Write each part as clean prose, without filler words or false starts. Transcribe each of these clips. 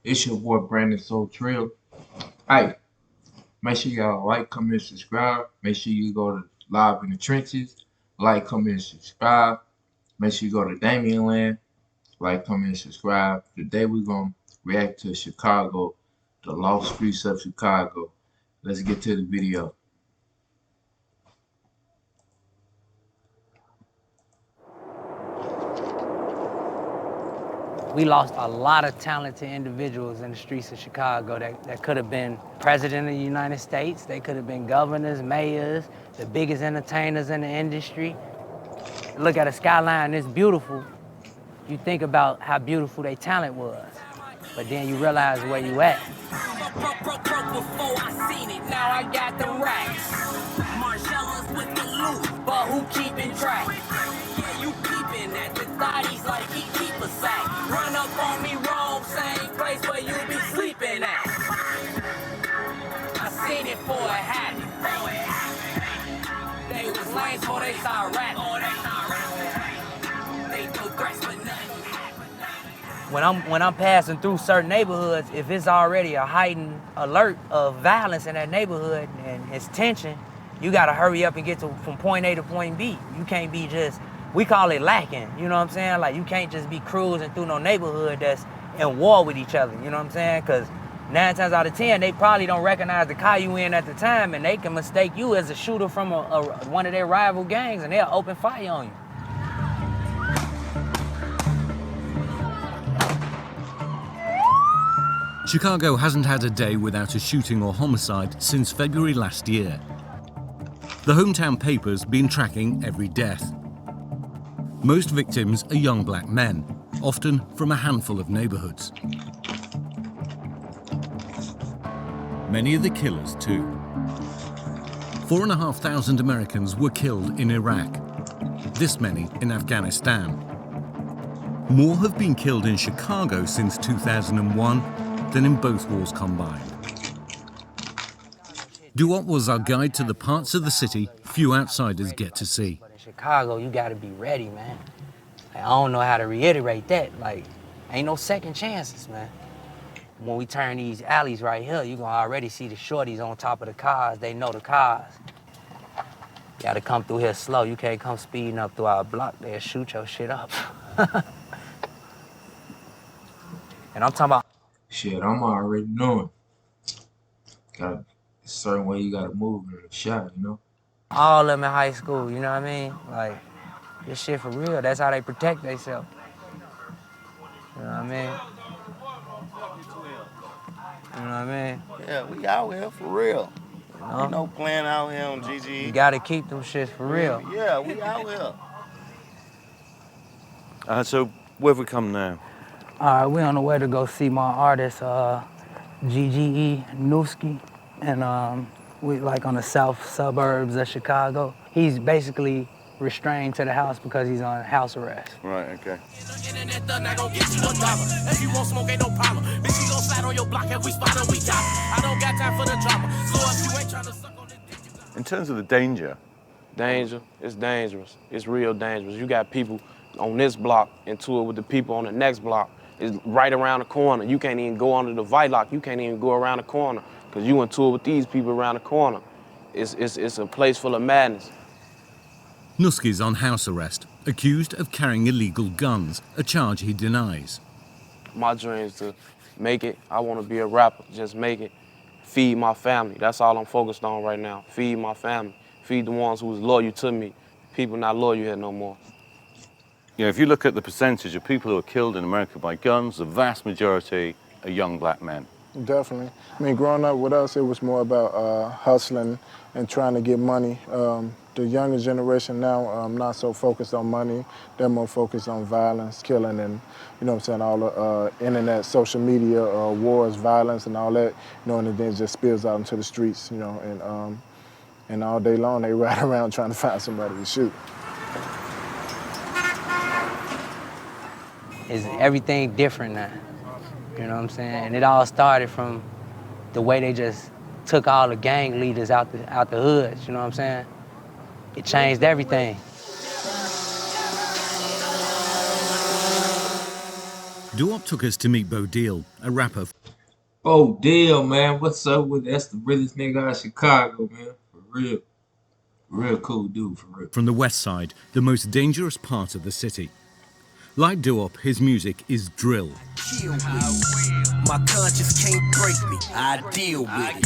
It's your boy Brandon Soul Trail. Hey, make sure y'all like, comment, subscribe. Make sure you go to Live in the Trenches. Like, comment, subscribe. Make sure you go to Damian Land. Like, comment, subscribe. Today we're going to react to Chicago, the lost streets of Chicago. Let's get to the video. We lost a lot of talented individuals in the streets of Chicago that could have been president of the United States. They could have been governors, mayors, the biggest entertainers in the industry. Look at a skyline, it's beautiful. You think about how beautiful their talent was, but then you realize where you at. Before I seen it, now I got the racks. Marcellas with the loot, but who keeping track? Yeah, you peeping at the thotties like he keep a sack. Run up on me wrong, same place where you be sleeping at. I seen it for a habit. They was lame before they saw rap. They do threats for nothing. When I'm passing through certain neighborhoods, if it's already a heightened alert of violence in that neighborhood and it's tension, you gotta hurry up and get from point A to point B. You can't be just, we call it lacking, you know what I'm saying? Like, you can't just be cruising through no neighborhood that's in war with each other, you know what I'm saying? Because 9 times out of 10, they probably don't recognize the car you in at the time, and they can mistake you as a shooter from one of their rival gangs, and they'll open fire on you. Chicago hasn't had a day without a shooting or homicide since February last year. The hometown paper's been tracking every death. Most victims are young black men, often from a handful of neighborhoods. Many are the killers too. 4,500 Americans were killed in Iraq, this many in Afghanistan. More have been killed in Chicago since 2001 than in both wars combined. Duop was our guide to the parts of the city few outsiders get to see. But in Chicago, you gotta be ready, man. Like, I don't know how to reiterate that. Like, ain't no second chances, man. When we turn these alleys right here, you gonna already see the shorties on top of the cars. They know the cars. You gotta come through here slow. You can't come speeding up through our block. They'll shoot your shit up. And I'm talking about. Shit, I'm already knowing. Got a certain way you gotta move in a shot, you know? All of them in high school, you know what I mean? Like, this shit for real. That's how they protect themselves. You know what I mean? You know what I mean? Yeah, we out here for real. You know? Ain't no playing out here on GG. You gotta keep them shits for real. Yeah, we out here. So where have we come now? All right, we on the way to go see my artist, GGE Newski, and we like on the south suburbs of Chicago. He's basically restrained to the house because he's on house arrest. Right, okay. In terms of the danger. Danger, it's dangerous. It's real dangerous. You got people on this block into it with the people on the next block. It's right around the corner. You can't even go under the Vilock. You can't even go around the corner because you into it with these people around the corner. It's a place full of madness. Newski's on house arrest, accused of carrying illegal guns, a charge he denies. My dream is to make it. I want to be a rapper, just make it. Feed my family. That's all I'm focused on right now. Feed my family. Feed the ones who's loyal to me. People not loyal here no more. You know, if you look at the percentage of people who are killed in America by guns, the vast majority are young black men. Definitely. I mean, growing up with us, it was more about hustling and trying to get money. The younger generation now, not so focused on money. They're more focused on violence, killing, and, you know what I'm saying, all the internet, social media, wars, violence, and all that, you know, and it then just spills out into the streets, you know, and all day long they ride around trying to find somebody to shoot. Is everything different now? You know what I'm saying? And it all started from the way they just took all the gang leaders out the hoods, you know what I'm saying? It changed everything. Doo-Wop took us to meet Bo Deal, a rapper Oh, damn, man. What's up with that's the realest nigga out of Chicago, man. For real. Real cool dude, for real. from the west side, the most dangerous part of the city. Like Doo-Wop, his music is drill. My conscience can't break me. I deal with it.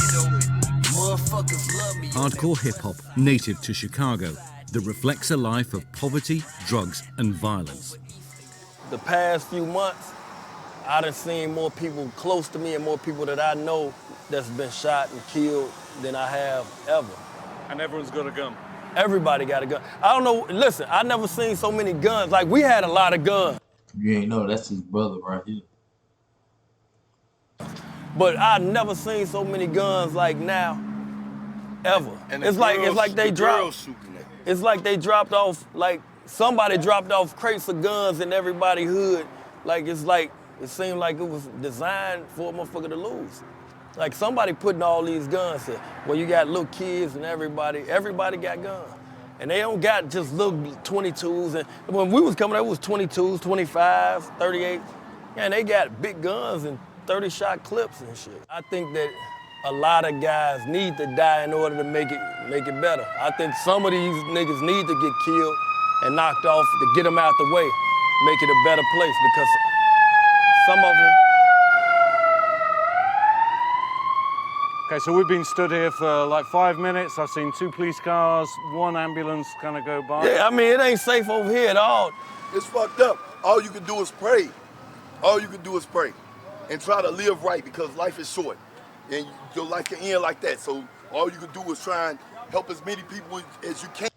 Motherfuckers love me. Hardcore hip-hop native to Chicago that reflects a life of poverty, drugs and violence. The past few months, I done seen more people close to me and more people that I know that's been shot and killed than I have ever. And everyone's got a gun. Everybody got a gun. I don't know, listen, I never seen so many guns. Like, we had a lot of guns. You ain't know, that's his brother right here. But I never seen so many guns like now, ever. It's like they dropped. It's like they dropped off, like somebody dropped off crates of guns in everybody's hood. Like it seemed like it was designed for a motherfucker to lose. Like somebody putting all these guns here. Well, you got little kids and everybody got guns. And they don't got just little 22s. And when we was coming up, it was 22s, 25s, 38s. And they got big guns and 30-shot clips and shit. I think that a lot of guys need to die in order to make it better. I think some of these niggas need to get killed and knocked off to get them out the way, make it a better place, because some of them. Okay, so we've been stood here for like 5 minutes. I've seen 2 police cars, 1 ambulance kind of go by. Yeah, I mean, it ain't safe over here at all. It's fucked up. All you can do is pray. All you can do is pray and try to live right, because life is short and your life can end like that. So all you can do is try and help as many people as you can.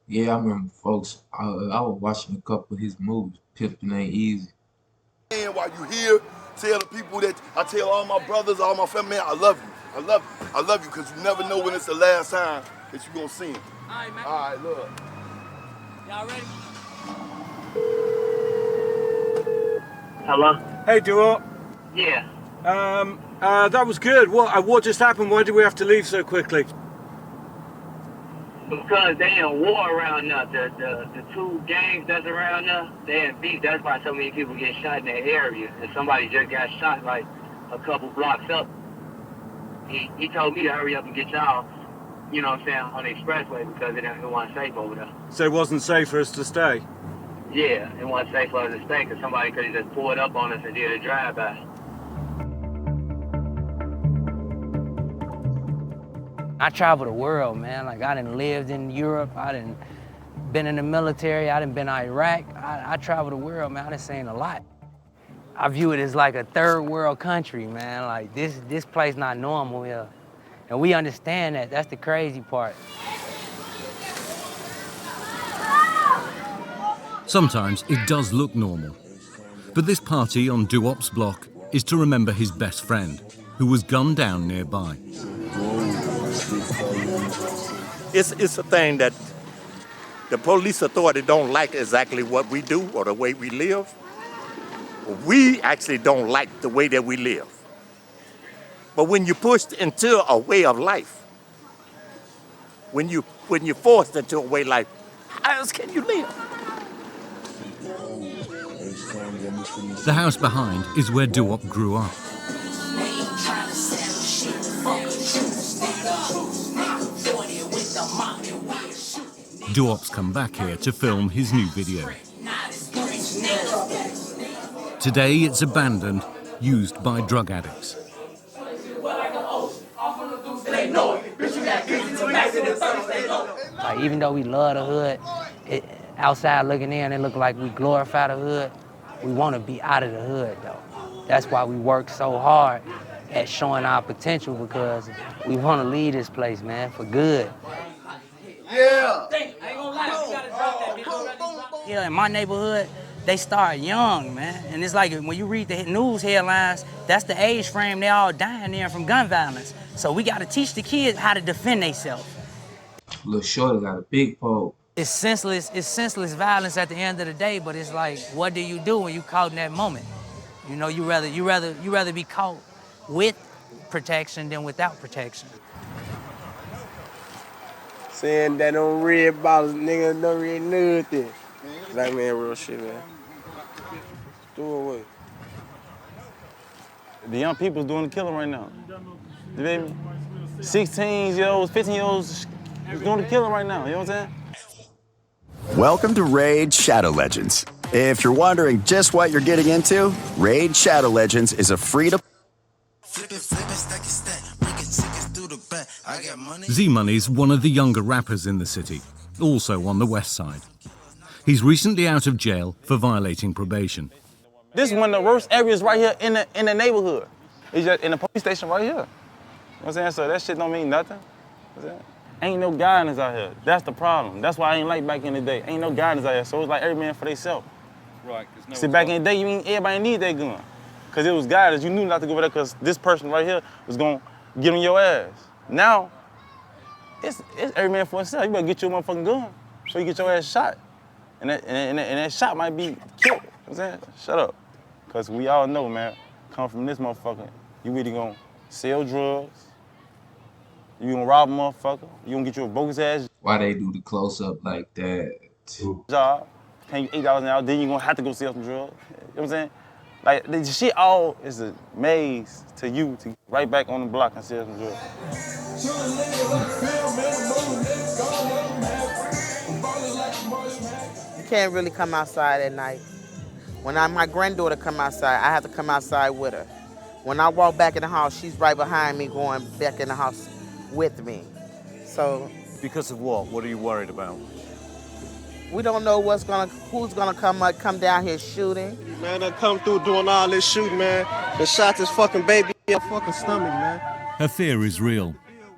Yeah, I remember, folks. I was watching a couple of his movies. Pimpin' Ain't Easy. And while you here, tell the people that I tell all my brothers, all my family, man, I love you. I love you. I love you, because you never know when it's the last time that you're going to see him. All right, man. All right, look. Y'all ready? Hello? Hey, Doo-Wop. Yeah. That was good. What just happened? Why did we have to leave so quickly? Because they in war around now. The 2 gangs that's around now, they in beef. That's why so many people get shot in that area. And somebody just got shot like a couple blocks up. He told me to hurry up and get y'all, you know what I'm saying, on the expressway, because it wasn't safe over there. So it wasn't safe for us to stay? Yeah, it wasn't safe for us to stay, because somebody could have just pulled up on us and did a drive-by. I travel the world, man. Like, I done lived in Europe. I done been in the military. I done been to Iraq. I travel the world, man. I done seen a lot. I view it as like a third world country, man. Like, this place not normal here. And we understand that. That's the crazy part. Sometimes it does look normal. But this party on Doo-Wop's block is to remember his best friend, who was gunned down nearby. It's a thing that the police authority don't like exactly what we do or the way we live. We actually don't like the way that we live. But when you're pushed into a way of life, when you're forced into a way of life, how else can you live? The house behind is where Doo-Wop grew up. Doo-Wop's come back here to film his new video. Today it's abandoned, used by drug addicts. Like, even though we love the hood, outside looking in, it look like we glorify the hood. We want to be out of the hood, though. That's why we work so hard at showing our potential, because we want to leave this place, man, for good. Yeah. Yeah, in my neighborhood, they start young, man. And it's like when you read the news headlines, that's the age frame they all dying there from gun violence. So we got to teach the kids how to defend themselves. Little Shorty got a big pole. It's senseless violence at the end of the day, but it's like, what do you do when you caught in that moment? You know, you rather be caught with protection than without protection. Saying that on red bottles, niggas don't read nothing. Like, man, real shit, man. Throw away. The young people's doing the killing right now. You feel me? 16-year-olds, 15-year-olds doing the killing right now, you know what I'm saying? Welcome to Raid Shadow Legends. If you're wondering just what you're getting into, Raid Shadow Legends is a free-to- Z-Money's one of the younger rappers in the city, also on the west side. He's recently out of jail for violating probation. This is one of the worst areas right here in the neighborhood. It's just in the police station right here. You know what I'm saying? So that shit don't mean nothing. You know what I'm saying? Ain't no guidance out here. That's the problem. That's why I ain't like back in the day. Ain't no guidance out here. So it's like every man for themselves. Right. See, back in the day, you mean everybody need that gun. Because it was guidance. You knew not to go over there because this person right here was going to get on your ass. Now, it's every man for himself. You better get your motherfucking gun so you get your ass shot. And that shot might be killed. You know what I'm saying? Shut up. Because we all know, man, come from this motherfucker, you either going to sell drugs, you gonna rob a motherfucker, you gonna get you a bogus ass Why they do the close-up like that? job, paying you $8 an hour, then you gonna have to go sell some drugs. You know what I'm saying? Like, the shit all is a maze to you to get right back on the block and sell some drugs. You can't really come outside at night. When my granddaughter come outside, I have to come outside with her. When I walk back in the house, she's right behind me going back in the house with me. So. Because of what? What are you worried about? We don't know who's gonna come down here shooting. Man, I come through doing all this shooting, man. The shot this fucking baby in the fucking stomach, man. Her fear is real.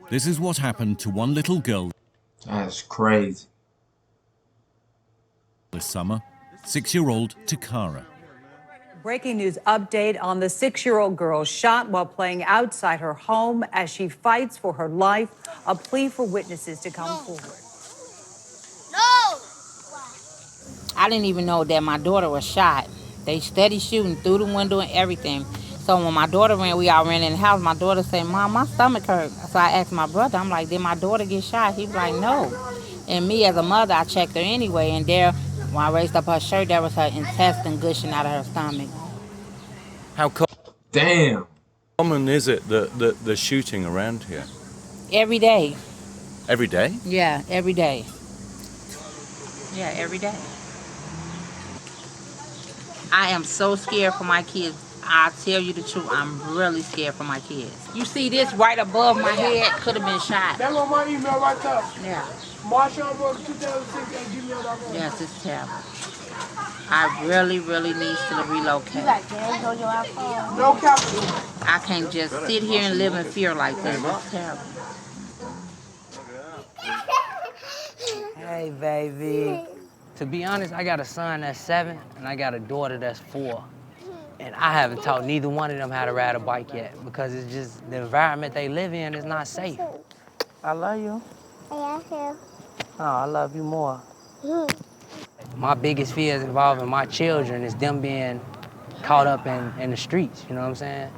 This is what happened to one little girl. That's crazy. This summer, 6-year-old Takara. Breaking news update on the 6-year-old girl shot while playing outside her home as she fights for her life. A plea for witnesses to come forward. No! I didn't even know that my daughter was shot. They steady shooting through the window and everything. So when my daughter we all ran in the house, my daughter said, Mom, my stomach hurt. So I asked my brother, I'm like, did my daughter get shot? He was like, no. And me as a mother, I checked her anyway, and there, when I raised up her shirt, there was her intestine gushing out of her stomach. How common is it that the shooting around here? Every day. Every day? Yeah, every day. Yeah, every day. I am so scared for my kids. I tell you the truth, I'm really scared for my kids. You see this right above my head could have been shot. That's on my email right there. Yeah. Marshall2006@gmail.com. Yes, it's terrible. I really, really need to relocate. You got gas on your iPhone? No capital. I can't just sit here and live in fear like this. It's terrible. Hey, baby. To be honest, I got a son that's 7 and I got a daughter that's 4. And I haven't taught neither one of them how to ride a bike yet because it's just the environment they live in is not safe. I love you. I love you. Oh, I love you more. My biggest fears involving my children is them being caught up in the streets, you know what I'm saying?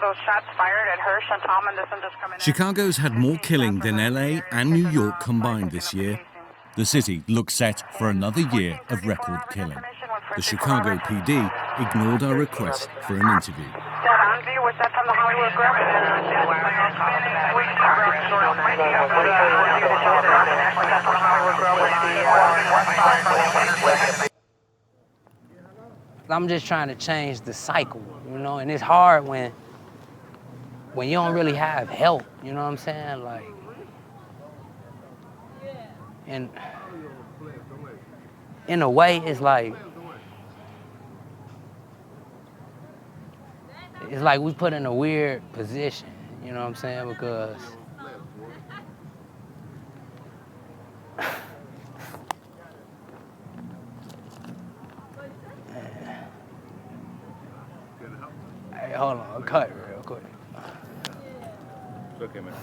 Those shots fired at Hirsch and Tom and this indiscriminate. Chicago's had more killing than LA and New York combined this year. The city looks set for another year of record killing. The Chicago PD ignored our request for an interview. That on view, was that from the Hollywood I'm just trying to change the cycle, you know, and it's hard when you don't really have help, you know what I'm saying? Like, and in a way, it's like we put in a weird position, you know what I'm saying? Because hey, hold on, cut real quick. It's okay, man.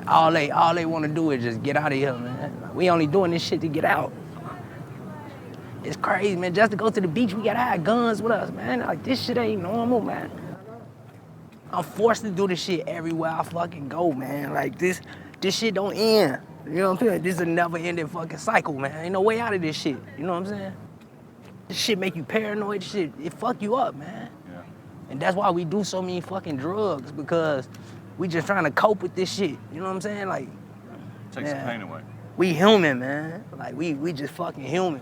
All they want to do is just get out of here, man. We only doing this shit to get out. It's crazy, man. Just to go to the beach, we gotta have guns with us, man. Like, this shit ain't normal, man. I'm forced to do this shit everywhere I fucking go, man. Like, this shit don't end. You know what I'm saying? This is a never-ending fucking cycle, man. Ain't no way out of this shit. You know what I'm saying? This shit make you paranoid. This shit, it fuck you up, man. Yeah. And that's why we do so many fucking drugs, because we just trying to cope with this shit. You know what I'm saying? Like, Takes the pain away. we human, man. Like, we just fucking human.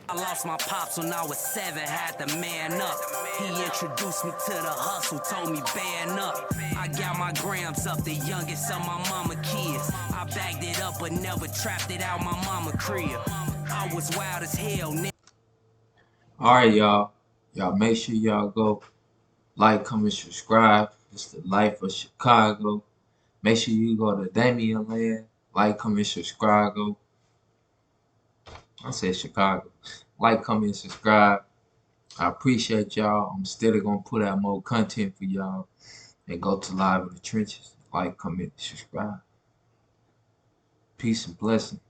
I lost my pops when I was 7, had to man up. He introduced me to the hustle, told me band up. I got my grams up, the youngest of my mama kids. I bagged it up, but never trapped it out my mama crib. I was wild as hell, nigga. All right, y'all. Y'all make sure y'all go like, comment, subscribe. It's the Life of Chicago. Make sure you go to Damian Land. Like, comment, subscribe. I said Chicago. Like, comment, subscribe. I appreciate y'all. I'm still gonna put out more content for y'all. And go to Live in the Trenches. Like, comment, subscribe. Peace and blessing.